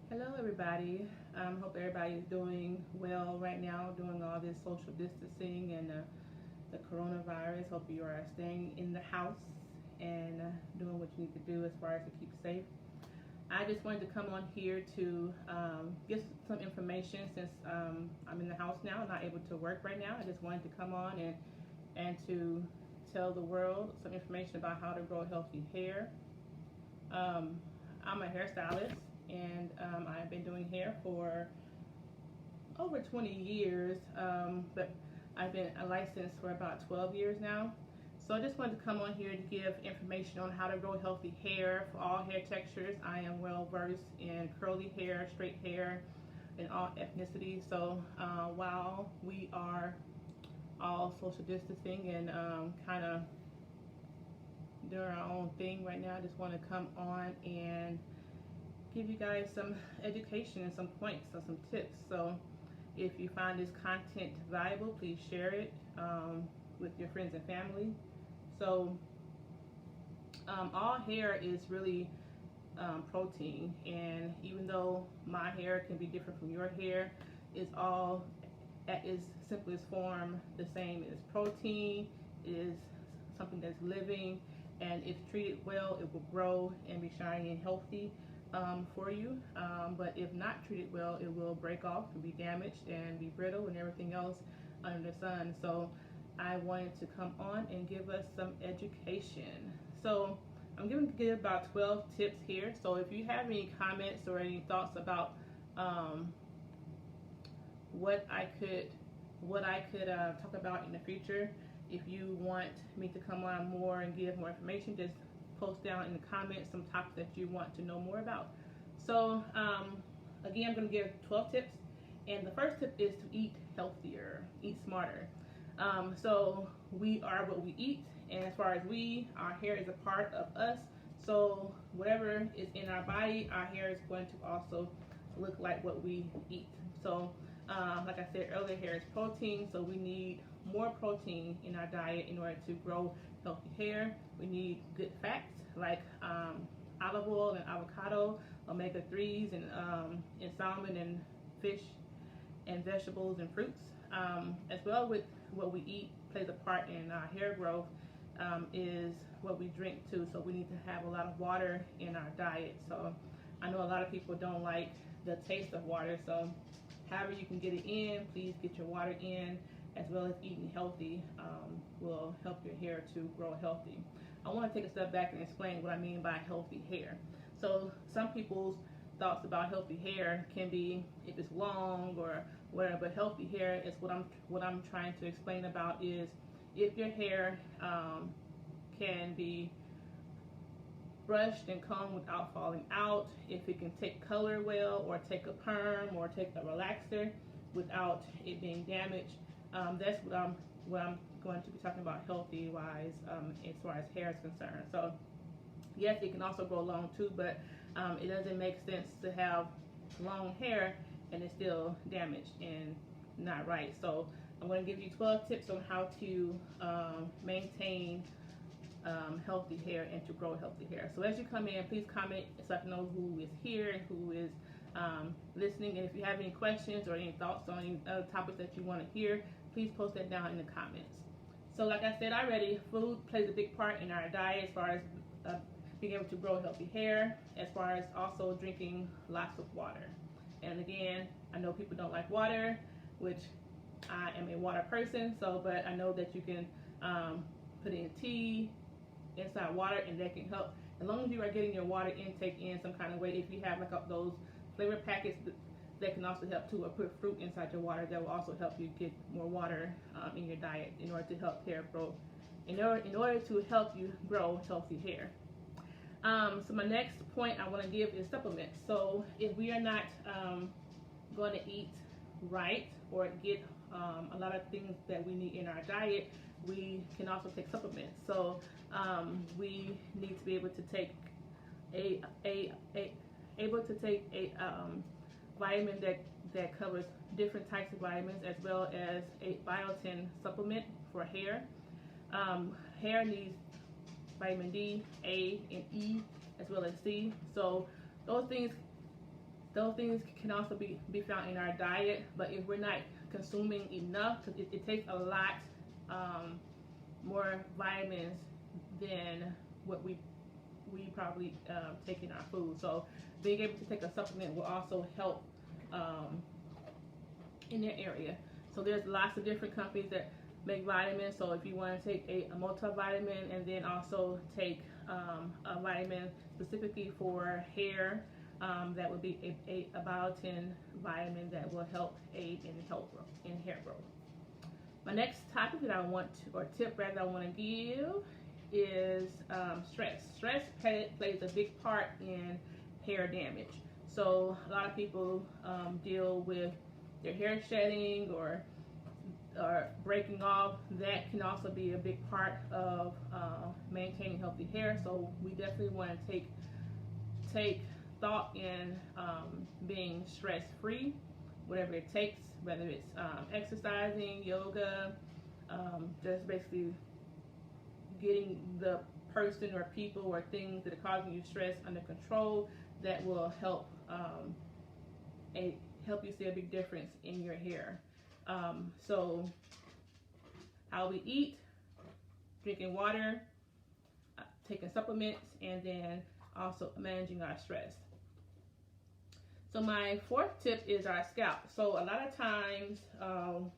Hello, everybody. Hope everybody's doing well right now, doing all this social distancing and the coronavirus. Hope you are staying in the house and doing what you need to do as far as to keep safe. I just wanted to come on here to get some information since I'm in the house now, not able to work right now. I just wanted to come on and to tell the world some information about how to grow healthy hair. Um, I'm a hairstylist and I've been doing hair for over 20 years, but I've been a licensed for about 12 years now. So I just wanted to come on here to give information on how to grow healthy hair for all hair textures. I am well versed in curly hair, straight hair, and all ethnicities. So while we are all social distancing and kind of doing our own thing right now, I just want to come on and give you guys some education and some points or some tips. So if you find this content valuable, please share it with your friends and family. So all hair is really protein, and even though my hair can be different from your hair, it's all at its simplest form the same. It's protein, it is something that's living, and if treated well, it will grow and be shiny and healthy for you. But if not treated well, it will break off and be damaged and be brittle and everything else under the sun. So I wanted to come on and give us some education. So I'm going to give about 12 tips here. So if you have any comments or any thoughts about what I could talk about in the future, if you want me to come on more and give more information, just post down in the comments some topics that you want to know more about. So again, I'm going to give 12 tips, and the first tip is to eat healthier, eat smarter. So we are what we eat, and as far as our hair is a part of us. So whatever is in our body, our hair is going to also look like what we eat. So like I said earlier, hair is protein, so we need more protein in our diet in order to grow healthy hair. We need good fats like olive oil and avocado, omega-3s, and salmon and fish and vegetables and fruits, as well with what we eat plays a part in our hair growth. Is what we drink too. So we need to have a lot of water in our diet. So I know a lot of people don't like the taste of water. So however you can get it in, please get your water in, as well as eating healthy will help your hair to grow healthy. I want to take a step back and explain what I mean by healthy hair. So some people's thoughts about healthy hair can be if it's long or whatever, but healthy hair is what I'm trying to explain about is if your hair can be brushed and combed without falling out, if it can take color well, or take a perm, or take a relaxer without it being damaged. That's what I'm going to be talking about healthy wise as far as hair is concerned. So yes, it can also grow long too, but it doesn't make sense to have long hair and it's still damaged and not right. So I'm going to give you 12 tips on how to maintain healthy hair and to grow healthy hair. So as you come in, please comment so I can know who is here and who is listening. And if you have any questions or any thoughts on any other topics that you want to hear, please post that down in the comments. So like I said already, food plays a big part in our diet as far as being able to grow healthy hair, as far as also drinking lots of water. And again, I know people don't like water, which I am a water person, so but I know that you can put in tea inside water, and that can help as long as you are getting your water intake in some kind of way. If you have like those flavor packets, that can also help too, or put fruit inside your water, that will also help you get more water in your diet in order to help hair grow, in order to help you grow healthy hair. So my next point I want to give is supplements. So if we are not going to eat right or get a lot of things that we need in our diet, we can also take supplements. So we need to be able to take a vitamin that covers different types of vitamins, as well as a biotin supplement for hair. Hair needs vitamin D, A, and E, as well as C. So those things those things can also be found in our diet, but if we're not consuming enough, because it takes a lot more vitamins than what we probably take in our food. So being able to take a supplement will also help in that area. So there's lots of different companies that make vitamins. So if you want to take a multivitamin and then also take a vitamin specifically for hair, that would be a biotin vitamin that will help aid in hair growth. My next topic that I want to, or tip rather, I want to give is stress. Stress plays a big part in hair damage. So a lot of people deal with their hair shedding or breaking off. That can also be a big part of maintaining healthy hair. So we definitely want to take thought in being stress-free, whatever it takes, whether it's exercising, yoga, just basically getting the person or people or things that are causing you stress under control. That will help you see a big difference in your hair. So how we eat, drinking water, taking supplements, and then also managing our stress. So my fourth tip is our scalp. So a lot of times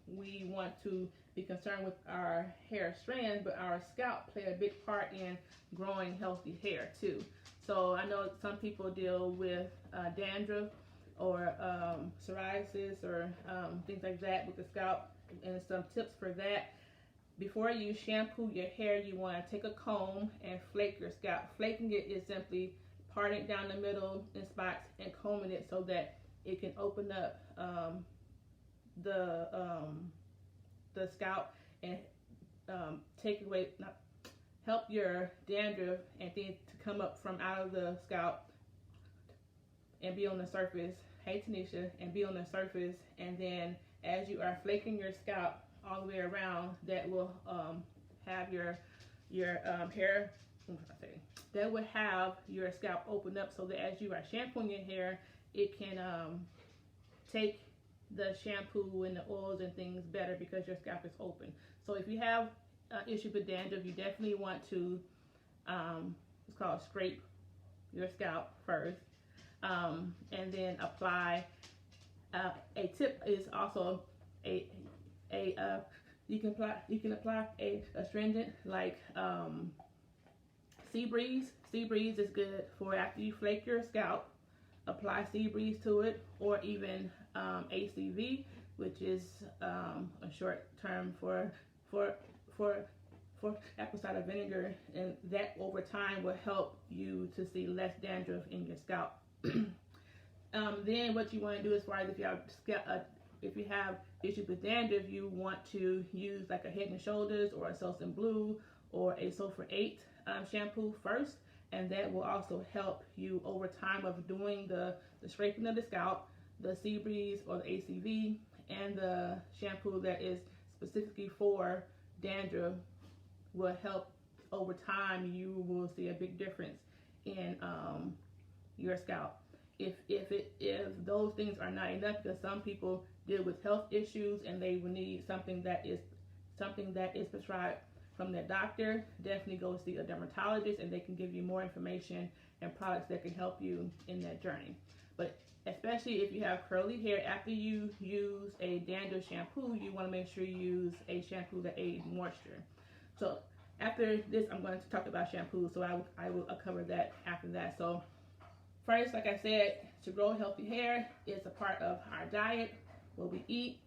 we want to be concerned with our hair strands, but our scalp play a big part in growing healthy hair too. So I know some people deal with dandruff or psoriasis or things like that with the scalp, and some tips for that. Before you shampoo your hair, you want to take a comb and flake your scalp. Flaking it is simply parting it down the middle in spots and combing it so that it can open up the scalp and take away, help your dandruff and things to come up from out of the scalp and be on the surface. Hey Tanisha, and be on the surface, and then as you are flaking your scalp all the way around, that will have your hair, that would have your scalp open up so that as you are shampooing your hair, it can take the shampoo and the oils and things better because your scalp is open. So if you have issues with dandruff, you definitely want to, it's called scrape your scalp first, and then apply. A tip is also you can apply a astringent like Sea Breeze. Sea Breeze is good for after you flake your scalp. Apply Sea Breeze to it, or even ACV, which is a short term for apple cider vinegar, and that over time will help you to see less dandruff in your scalp. Then what you want to do, as far as if you have issues with dandruff, you want to use like a Head and Shoulders or a Selsun Blue or a Sulfur 8 shampoo first, and that will also help you over time of doing the scraping of the scalp, the Sea Breeze or the ACV, and the shampoo that is specifically for dandruff will help over time. You will see a big difference in your scalp. If those things are not enough, because some people deal with health issues and they will need something that is prescribed from their doctor, definitely go see a dermatologist, and they can give you more information and products that can help you in that journey. But especially if you have curly hair, after you use a dandruff shampoo, you want to make sure you use a shampoo that aids moisture. So after this, I'm going to talk about shampoo, so I will cover that after that. So first, like I said, to grow healthy hair is a part of our diet, what we eat,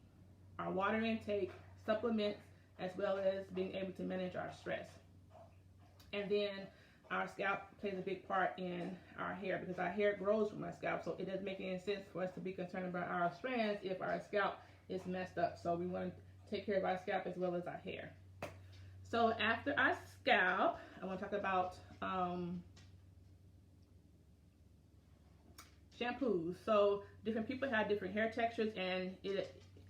our water intake, supplements, as well as being able to manage our stress. And then our scalp plays a big part in our hair, because our hair grows from our scalp, so it doesn't make any sense for us to be concerned about our strands if our scalp is messed up. So we want to take care of our scalp as well as our hair. So after our scalp, I want to talk about shampoos. So different people have different hair textures, and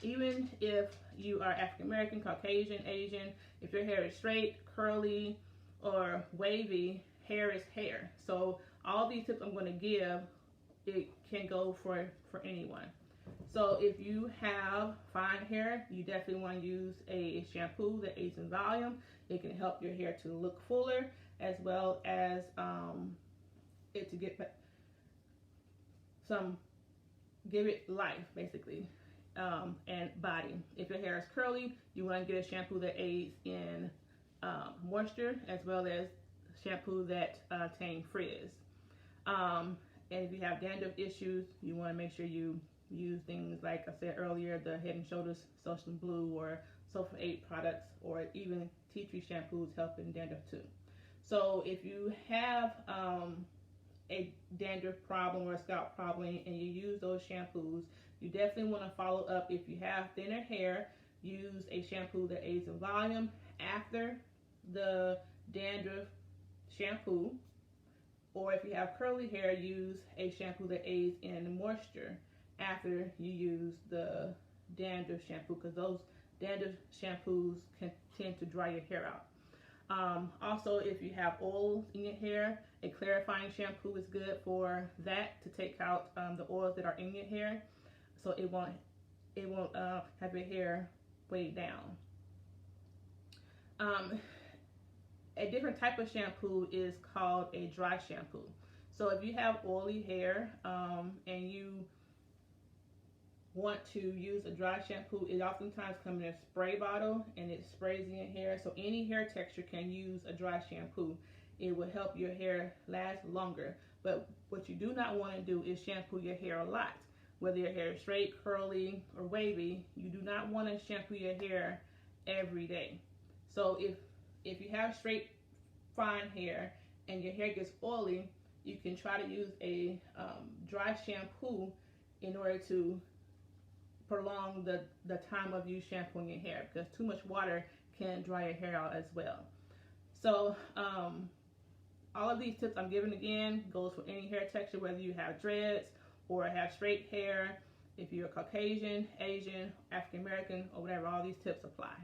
even if you are African American, Caucasian, Asian, if your hair is straight, curly, or wavy, hair is hair. So all these tips I'm going to give it can go for anyone. So if you have fine hair, you definitely want to use a shampoo that aids in volume. It can help your hair to look fuller, as well as it to get give it life, basically, and body. If your hair is curly, you want to get a shampoo that aids in moisture, as well as shampoo that tame frizz. And if you have dandruff issues, you want to make sure you use things like I said earlier, the Head and Shoulders Social Blue or Sulfur 8 products, or even tea tree shampoos help in dandruff too. So if you have a dandruff problem or a scalp problem and you use those shampoos, you definitely want to follow up. If you have thinner hair, use a shampoo that aids in volume after the dandruff shampoo. Or if you have curly hair, use a shampoo that aids in moisture after you use the dandruff shampoo, because those dandruff shampoos can tend to dry your hair out. Also, if you have oils in your hair, a clarifying shampoo is good for that, to take out the oils that are in your hair, so it won't have your hair weighed down. A different type of shampoo is called a dry shampoo. So if you have oily hair and you want to use a dry shampoo, it oftentimes comes in a spray bottle and it sprays in your hair. So any hair texture can use a dry shampoo. It will help your hair last longer. But what you do not want to do is shampoo your hair a lot. Whether your hair is straight, curly, or wavy, you do not want to shampoo your hair every day. So if you have straight, fine hair and your hair gets oily, you can try to use a dry shampoo in order to prolong the time of you shampooing your hair, because too much water can dry your hair out as well. So all of these tips I'm giving again goes for any hair texture, whether you have dreads or have straight hair, if you're Caucasian, Asian, African American, or whatever. All these tips apply.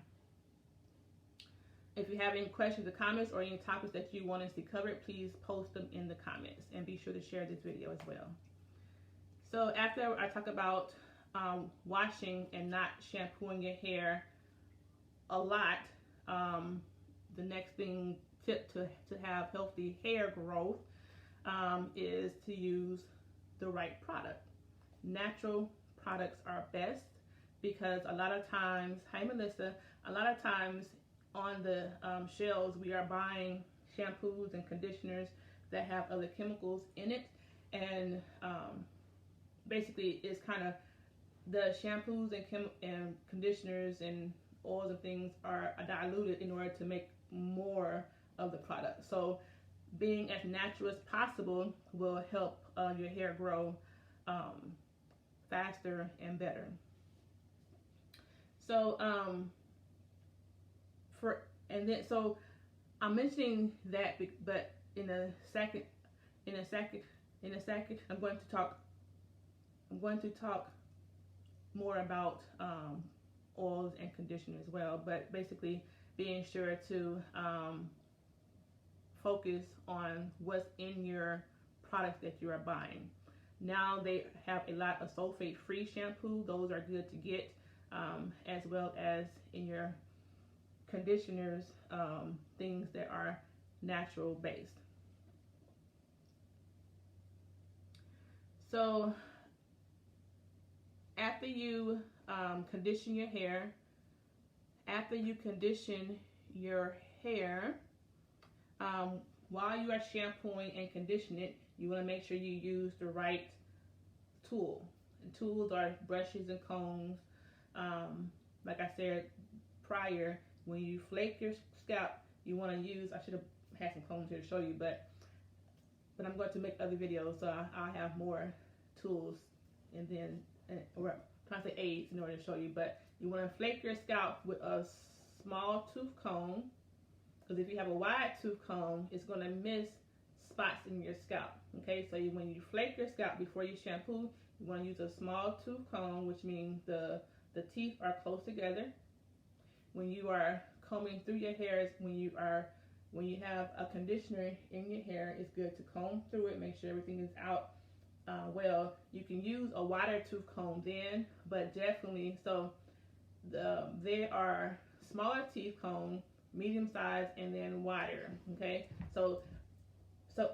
If you have any questions or comments or any topics that you want us to cover, please post them in the comments, and be sure to share this video as well. So after I talk about washing and not shampooing your hair a lot, the next tip to have healthy hair growth is to use the right product. Natural products are best, because a lot of times, hi Melissa, a lot of times on the shelves we are buying shampoos and conditioners that have other chemicals in it, and basically it's kind of the shampoos and conditioners and oils and things are diluted in order to make more of the product. So being as natural as possible will help your hair grow faster and better. So so I'm mentioning that, but in a second I'm going to talk more about oils and conditioners as well, but basically being sure to focus on what's in your products that you are buying. Now they have a lot of sulfate-free shampoo. Those are good to get, as well as in your conditioners, things that are natural based. So after you condition your hair, while you are shampooing and conditioning it, you want to make sure you use the right tool. And tools are brushes and combs. Like I said prior, when you flake your scalp, you want to use, I should have had some combs here to show you, but I'm going to make other videos, so I'll have more tools and then, or trying to say aids in order to show you. But you want to flake your scalp with a small tooth comb, because if you have a wide tooth comb, it's going to miss spots in your scalp. Okay, so when you flake your scalp before you shampoo, you want to use a small tooth comb, which means the teeth are close together. When you are combing through your hairs, when you have a conditioner in your hair, it's good to comb through it, make sure everything is out well, you can use a wider tooth comb then, but definitely, so there are smaller teeth comb, medium size, and then wider. Okay, so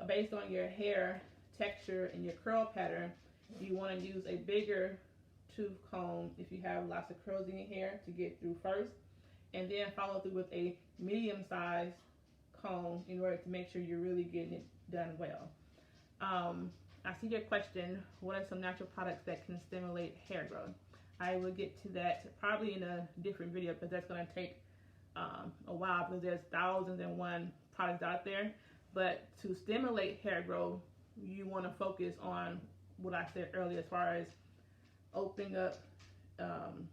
based on your hair texture and your curl pattern, you want to use a bigger tooth comb if you have lots of curls in your hair to get through first, and then follow through with a medium size comb in order to make sure you're really getting it done well. I see your question, what are some natural products that can stimulate hair growth? I will get to that probably in a different video because that's going to take a while because there's thousands and one products out there. But to stimulate hair growth, you want to focus on what I said earlier as far as opening up, I'm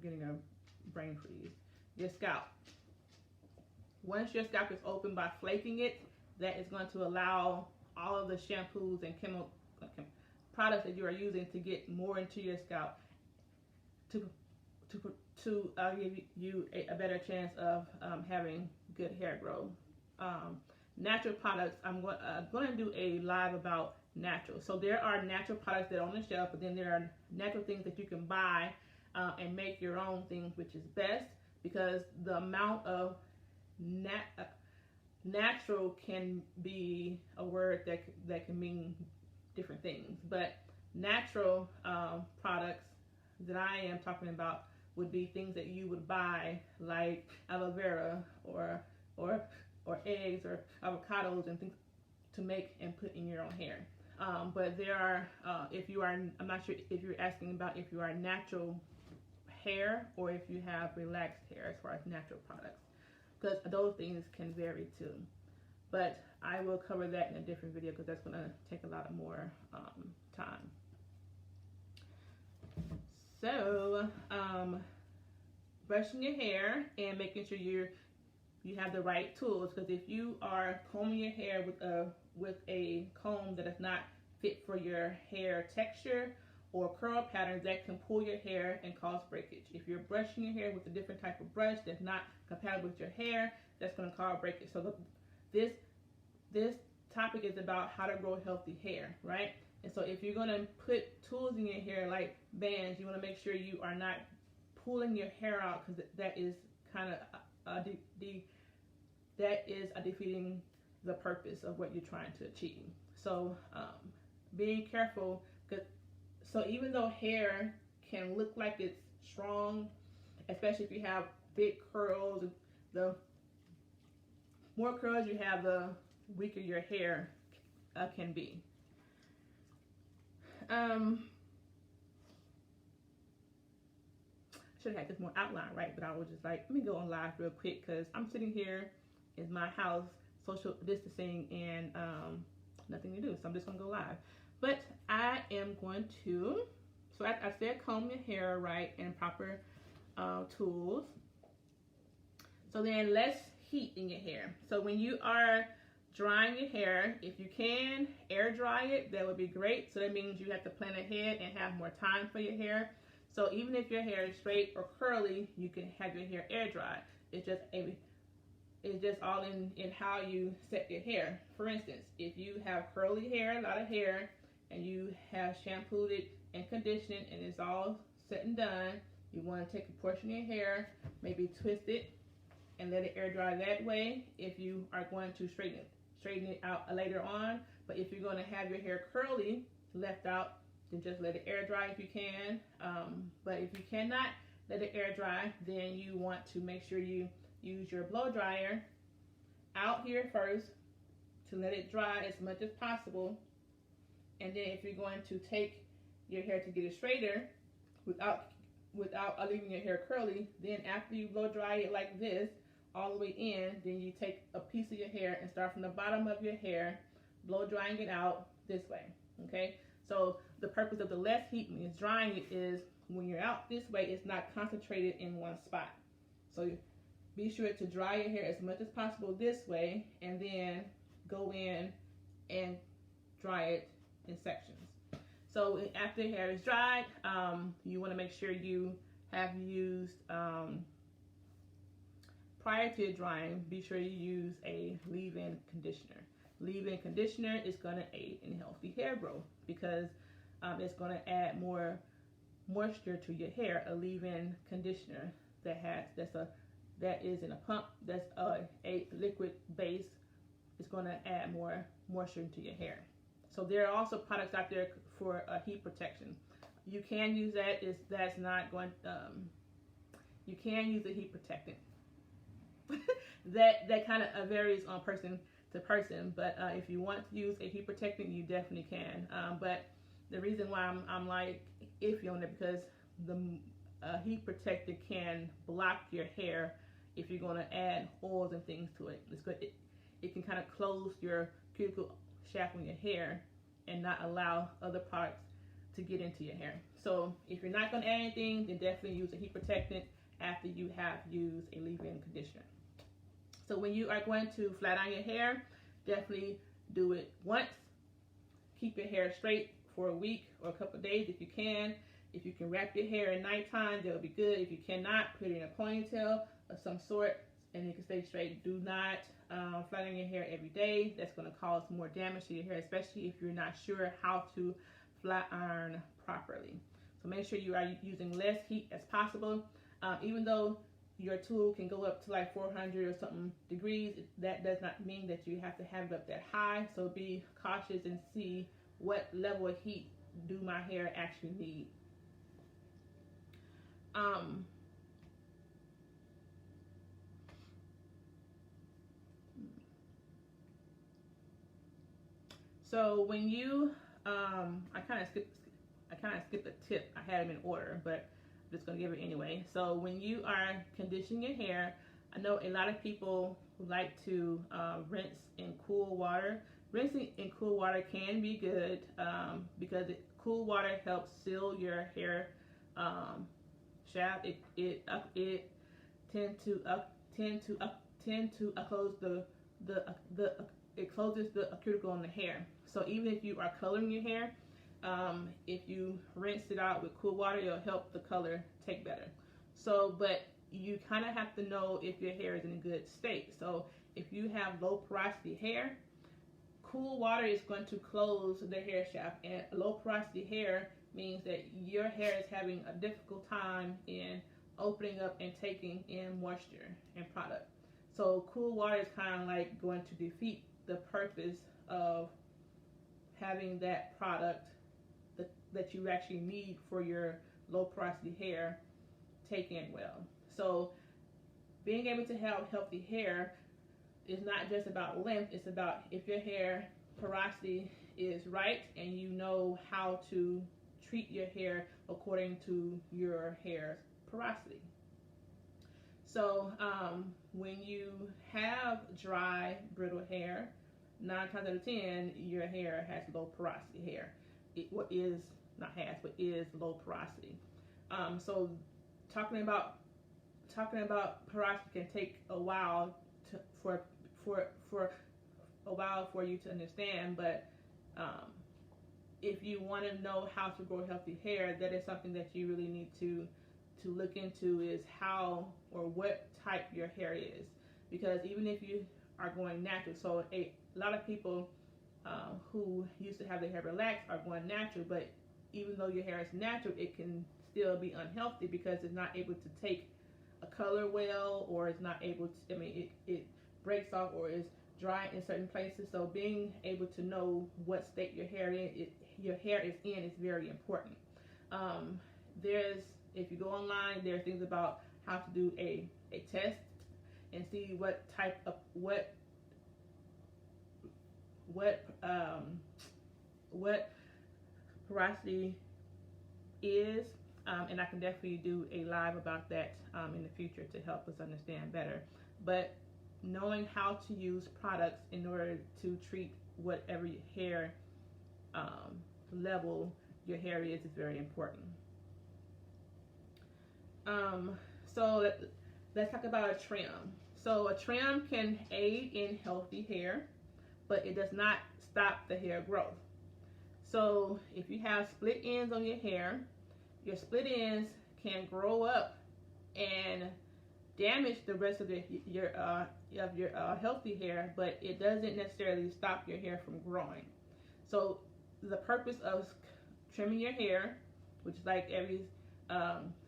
getting a brain freeze, your scalp. Once your scalp is open by flaking it, that is going to allow all of the shampoos and chemical products that you are using to get more into your scalp to give you a better chance of having good hair growth. Natural products, I'm going to do a live about natural. So there are natural products that are on the shelf, but then there are natural things that you can buy and make your own things, which is best because the amount of natural can be a word that can mean different things, but natural products that I am talking about would be things that you would buy, like aloe vera or eggs or avocados and things to make and put in your own hair. But there are, I'm not sure if you're asking about if you are natural hair or if you have relaxed hair as far as natural products, because those things can vary too. But I will cover that in a different video because that's going to take a lot more time. So, brushing your hair and making sure you have the right tools, because if you are combing your hair with a comb that is not fit for your hair texture or curl patterns, that can pull your hair and cause breakage. If you're brushing your hair with a different type of brush that's not compatible with your hair, that's going to cause breakage. So this topic is about how to grow healthy hair, right? And so if you're going to put tools in your hair like bands, you want to make sure you are not pulling your hair out, because that is kind of defeating the purpose of what you're trying to achieve. So being careful, so even though hair can look like it's strong, especially if you have big curls, the more curls you have, the weaker your hair can be. Should have had this more outline, right? But I was just like, let me go on live real quick because I'm sitting here in my house, social distancing, and nothing to do. So I'm just gonna go live. But I am going to, so I said comb your hair right and proper tools. So then let's heat in your hair. So when you are drying your hair, if you can air dry it, that would be great. So that means you have to plan ahead and have more time for your hair. So even if your hair is straight or curly, you can have your hair air dry. It's just all in how you set your hair. For instance, if you have curly hair, a lot of hair, and you have shampooed it and conditioned and it's all set and done, you want to take a portion of your hair, maybe twist it and let it air dry that way if you are going to straighten it out later on. But if you're going to have your hair curly left out, then just let it air dry if you can. But if you cannot let it air dry, then you want to make sure you use your blow dryer out here first to let it dry as much as possible. And then if you're going to take your hair to get it straighter without leaving your hair curly, then after you blow dry it like this all the way in, then you take a piece of your hair and start from the bottom of your hair, blow drying it out this way. Okay, so the purpose of the less heat when it's drying it is when you're out this way, it's not concentrated in one spot. So be sure to dry your hair as much as possible this way, and then go in and dry it in sections. So after your hair is dried, you want to make sure you have used, prior to drying, be sure you use a leave-in conditioner. leave-in conditioner is going to aid in healthy hair growth because it's going to add more moisture to your hair. A leave-in conditioner that is in a pump, that's a liquid base, is going to add more moisture into your hair. So there are also products out there for heat protection. You can use that. That's not going. You can use a heat protectant. that kind of varies on person to person. But if you want to use a heat protectant, you definitely can. But the reason why I'm like iffy on it, because the heat protectant can block your hair if you're going to add oils and things to it. It can kind of close your cuticle shaft on your hair and not allow other parts to get into your hair. So if you're not going to add anything, then definitely use a heat protectant after you have used a leave-in conditioner. So when you are going to flat iron your hair, definitely do it once. Keep your hair straight for a week or a couple of days if you can. If you can wrap your hair at nighttime, that would be good. If you cannot, put it in a ponytail of some sort and it can stay straight. Do not flat iron your hair every day. That's going to cause more damage to your hair, especially if you're not sure how to flat iron properly. So make sure you are using less heat as possible. Even though your tool can go up to like 400 or something degrees, that does not mean that you have to have it up that high. So be cautious and see what level of heat do my hair actually need. So when you, I kind of skipped a tip. I had them in order, but I'm just gonna give it anyway. So when you are conditioning your hair, I know a lot of people like to rinse in cool water. Rinsing in cool water can be good because cool water helps seal your hair shaft. It closes the cuticle on the hair. So even if you are coloring your hair, if you rinse it out with cool water, it'll help the color take better. So, but you kind of have to know if your hair is in a good state. So if you have low porosity hair, cool water is going to close the hair shaft, and low porosity hair means that your hair is having a difficult time in opening up and taking in moisture and product. So cool water is kind of like going to defeat the purpose of having that product that you actually need for your low porosity hair take in well. So being able to have healthy hair is not just about length, it's about if your hair porosity is right and you know how to treat your hair according to your hair's porosity. So when you have dry, brittle hair, 9 times out of 10, your hair has low porosity hair. Is low porosity. So talking about porosity can take a while for you to understand, but if you want to know how to grow healthy hair, that is something that you really need to look into, is how or what type your hair is. Because even if you are going natural, so a lot of people who used to have their hair relaxed are going natural, but even though your hair is natural, it can still be unhealthy because it's not able to take a color well, or it's not able to, it breaks off or is dry in certain places. So being able to know what state your hair is in is very important. If you go online, there are things about how to do a test and see what type of what porosity is, and I can definitely do a live about that in the future to help us understand better. But knowing how to use products in order to treat whatever hair level your hair is very important. So let's talk about a trim. So a trim can aid in healthy hair, but it does not stop the hair growth. So if you have split ends on your hair, your split ends can grow up and damage the rest of your healthy hair, but it doesn't necessarily stop your hair from growing. So the purpose of trimming your hair, which is like every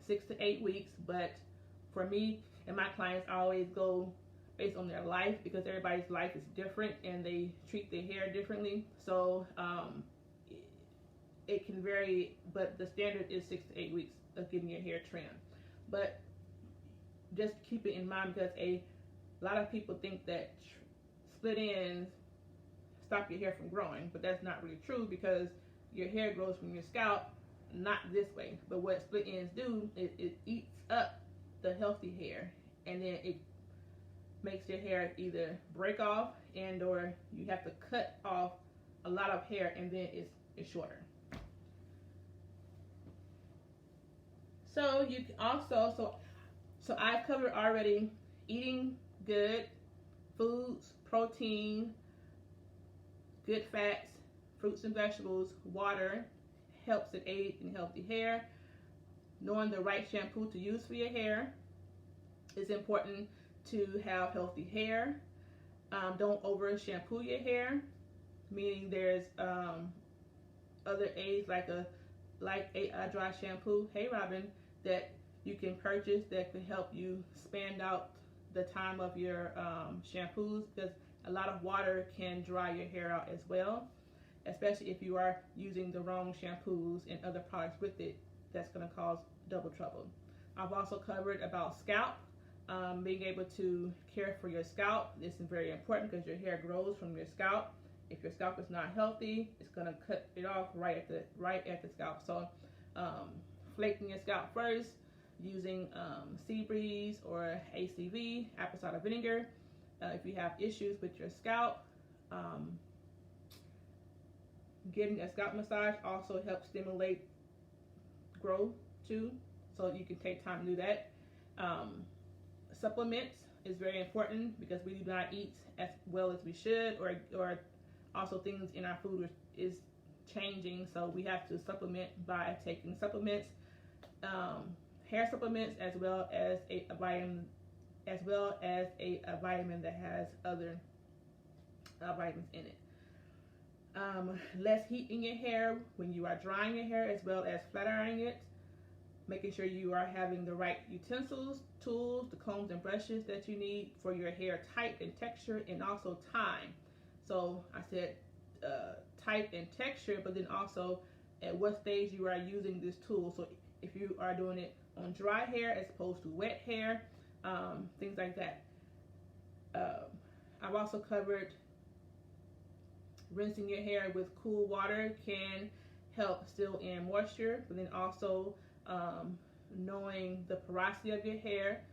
6 to 8 weeks, but for me and my clients, I always go based on their life, because everybody's life is different and they treat their hair differently. So it can vary, but the standard is 6 to 8 weeks of getting your hair trimmed. But just keep it in mind, because a lot of people think that split ends stop your hair from growing, but that's not really true, because your hair grows from your scalp, not this way. But what split ends do is it eats up the healthy hair, and then it makes your hair either break off, and or you have to cut off a lot of hair, and then it's shorter. So you can also, so I've covered already eating good foods, protein, good fats, fruits and vegetables, water, helps and aid in healthy hair. Knowing the right shampoo to use for your hair is important to have healthy hair. Don't over shampoo your hair, meaning there's other aids like a dry shampoo, hey Robin, that you can purchase that could help you span out the time of your shampoos, because a lot of water can dry your hair out as well, especially if you are using the wrong shampoos and other products with it. That's going to cause double trouble. I've also covered about scalp, being able to care for your scalp. This is very important because your hair grows from your scalp. If your scalp is not healthy, it's going to cut it off right at the scalp. So flaking your scalp first using sea breeze or ACV, apple cider vinegar. If you have issues with your scalp, getting a scalp massage also helps stimulate growth too, so you can take time to do that. Supplements is very important because we do not eat as well as we should, or also things in our food is changing, so we have to supplement by taking supplements, hair supplements, as well as a vitamin that has other vitamins in it. Less heat in your hair when you are drying your hair, as well as flat ironing it. Making sure you are having the right utensils, tools, the combs and brushes that you need for your hair type and texture, and also time. So I said type and texture, but then also at what stage you are using this tool. So if you are doing it on dry hair as opposed to wet hair, things like that. I've also covered rinsing your hair with cool water can help seal in moisture, but then also knowing the porosity of your hair,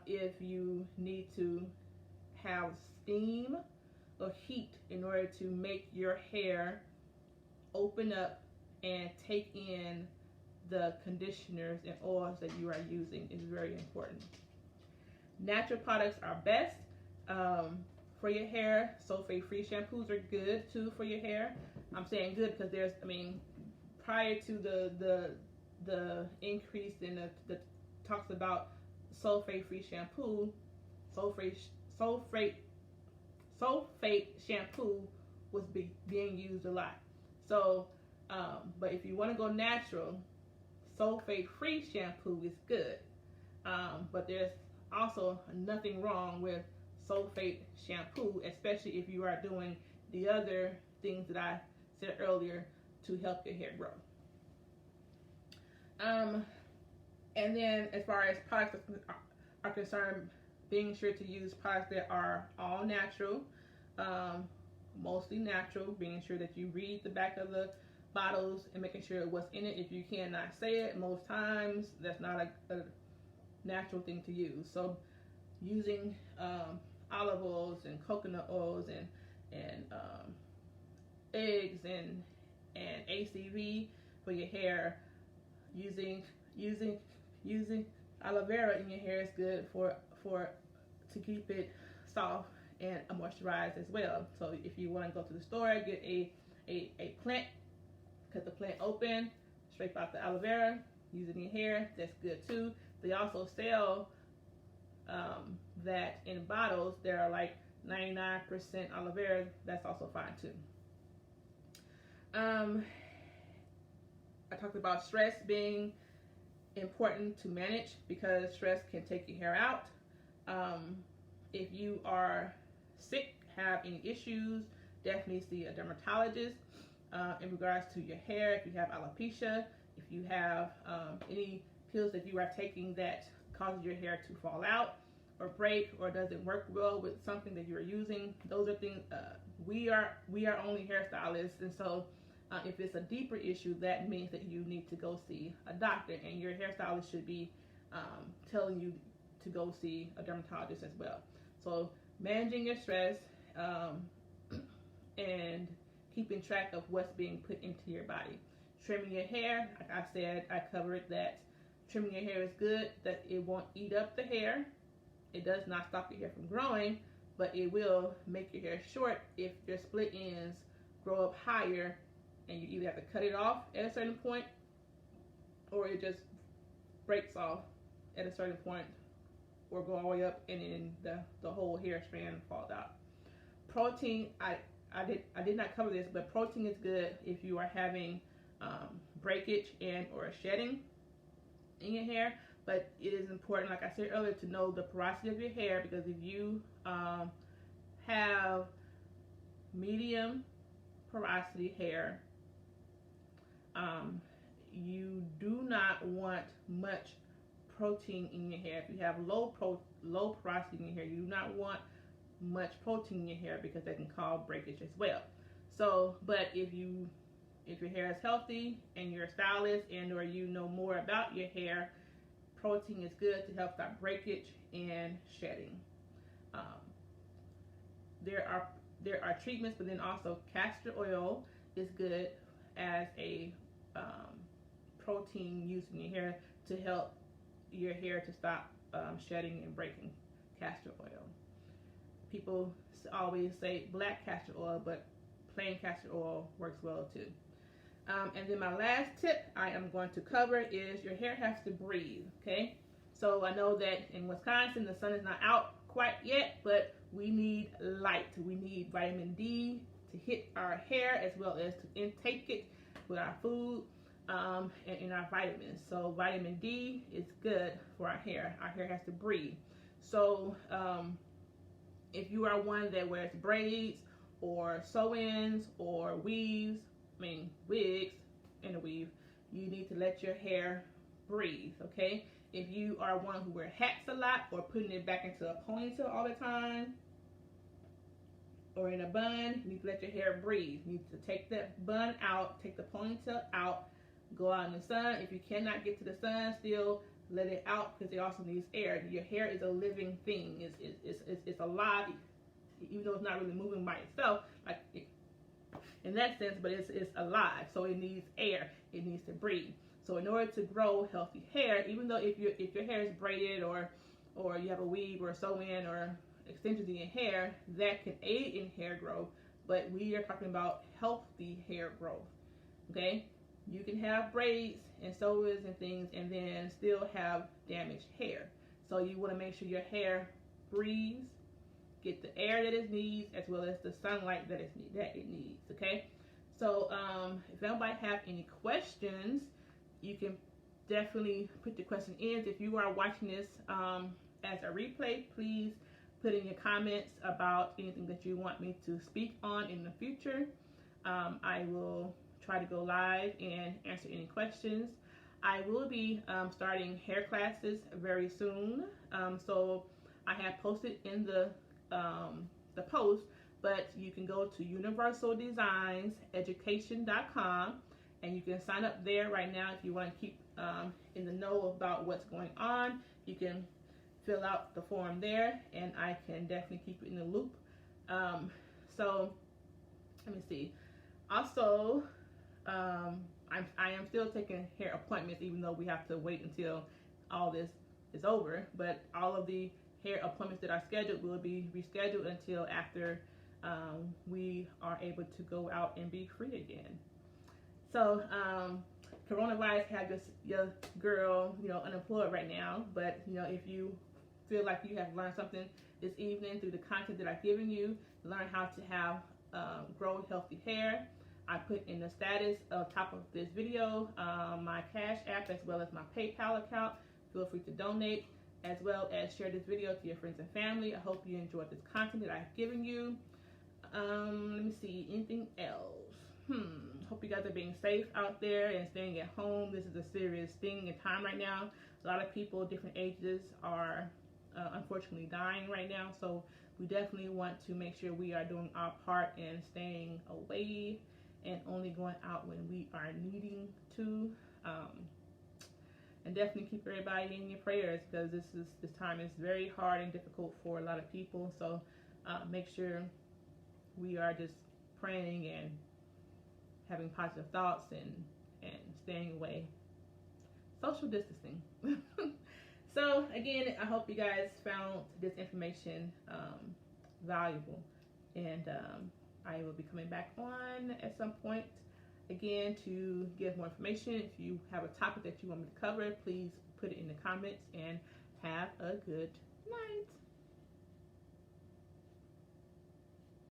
if you need to have steam or heat in order to make your hair open up and take in the conditioners and oils that you are using is very important. Natural products are best for your hair. Sulfate-free shampoos are good too for your hair. I'm saying good because there's, prior to the increase in the talks about sulfate-free shampoo, sulfate shampoo was being used a lot. So, but if you want to go natural, sulfate-free shampoo is good. But there's also nothing wrong with sulfate shampoo, especially if you are doing the other things that I said earlier to help your hair grow. And then as far as products are concerned, being sure to use products that are all natural, mostly natural, being sure that you read the back of the bottles and making sure what's in it. If you cannot say it, most times that's not a natural thing to use. So using olive oils and coconut oils and eggs and ACV for your hair. Using aloe vera in your hair is good to keep it soft and moisturized as well. So if you want to go to the store, get a plant, cut the plant open, scrape out the aloe vera, use it in your hair. That's good too. They also sell that in bottles there are like 99% aloe vera, that's also fine too. I talked about stress being important to manage because stress can take your hair out. If you are sick, have any issues, definitely see a dermatologist in regards to your hair. If you have alopecia, if you have any pills that you are taking that causes your hair to fall out or break or doesn't work well with something that you are using, those are things. We are only hairstylists, and so if it's a deeper issue, that means that you need to go see a doctor, and your hairstylist should be telling you to go see a dermatologist as well. So managing your stress and keeping track of what's being put into your body. Trimming your hair, like I said, I covered that trimming your hair is good, that it won't eat up the hair. It does not stop your hair from growing, but it will make your hair short if your split ends grow up higher, and you either have to cut it off at a certain point or it just breaks off at a certain point or go all the way up and then the whole hair strand falls out. Protein, I did not cover this, but protein is good if you are having breakage and or shedding in your hair. But it is important, like I said earlier, to know the porosity of your hair, because if you have medium porosity hair, you do not want much protein in your hair. If you have low porosity in your hair, you do not want much protein in your hair because that can cause breakage as well. So, but if your hair is healthy and you're a stylist and or you know more about your hair, protein is good to help stop breakage and shedding. There are treatments, but then also castor oil is good as a protein used in your hair to help your hair to stop shedding and breaking. Castor oil. People always say black castor oil, but plain castor oil works well too. And then my last tip I am going to cover is your hair has to breathe, okay? So I know that in Wisconsin the sun is not out quite yet, but we need light. We need vitamin D to hit our hair as well as to intake it with our food and in our vitamins. So vitamin D is good for our hair. Our hair has to breathe. So if you are one that wears braids or sew-ins or wigs and a weave, you need to let your hair breathe, okay? If you are one who wears hats a lot or putting it back into a ponytail all the time or in a bun, you need to let your hair breathe. You need to take that bun out, take the ponytail out, go out in the sun. If you cannot get to the sun, still let it out because it also needs air. Your hair is a living thing. It's alive, even though it's not really moving by itself, like in that sense, but it's alive. So it needs air. It needs to breathe. So in order to grow healthy hair, even though if your hair is braided or you have a weave or a sew-in or extensions in your hair, that can aid in hair growth, but we are talking about healthy hair growth, okay? You can have braids and sew-ins and things and then still have damaged hair. So you want to make sure your hair breathes, get the air that it needs as well as the sunlight that it needs, okay? So if anybody have any questions, you can definitely put the question in. If you are watching this as a replay, please put in your comments about anything that you want me to speak on in the future. I will try to go live and answer any questions. I will be starting hair classes very soon. So I have posted in the post, but you can go to universaldesignseducation.com and you can sign up there right now if you want to keep in the know about what's going on. You can fill out the form there and I can definitely keep you in the loop. So let me see. Also, I am still taking hair appointments even though we have to wait until all this is over, but all of the hair appointments that are scheduled will be rescheduled until after we are able to go out and be free again. So coronavirus had your girl, unemployed right now, but if you feel like you have learned something this evening through the content that I've given you, learn how to have grow healthy hair, I put in the status of top of this video my Cashapp as well as my PayPal account. Feel free to donate as well as share this video to your friends and family. I hope you enjoyed this content that I've given you. Let me see, anything else? Hope you guys are being safe out there and staying at home. This is a serious thing in time right now. A lot of people, different ages, are unfortunately dying right now. So we definitely want to make sure we are doing our part in staying away and only going out when we are needing to. And definitely keep everybody in your prayers, because this time is very hard and difficult for a lot of people. So make sure we are just praying and having positive thoughts and staying away. Social distancing. So again, I hope you guys found this information valuable, and I will be coming back on at some point again to give more information. If you have a topic that you want me to cover, please put it in the comments, and have a good night.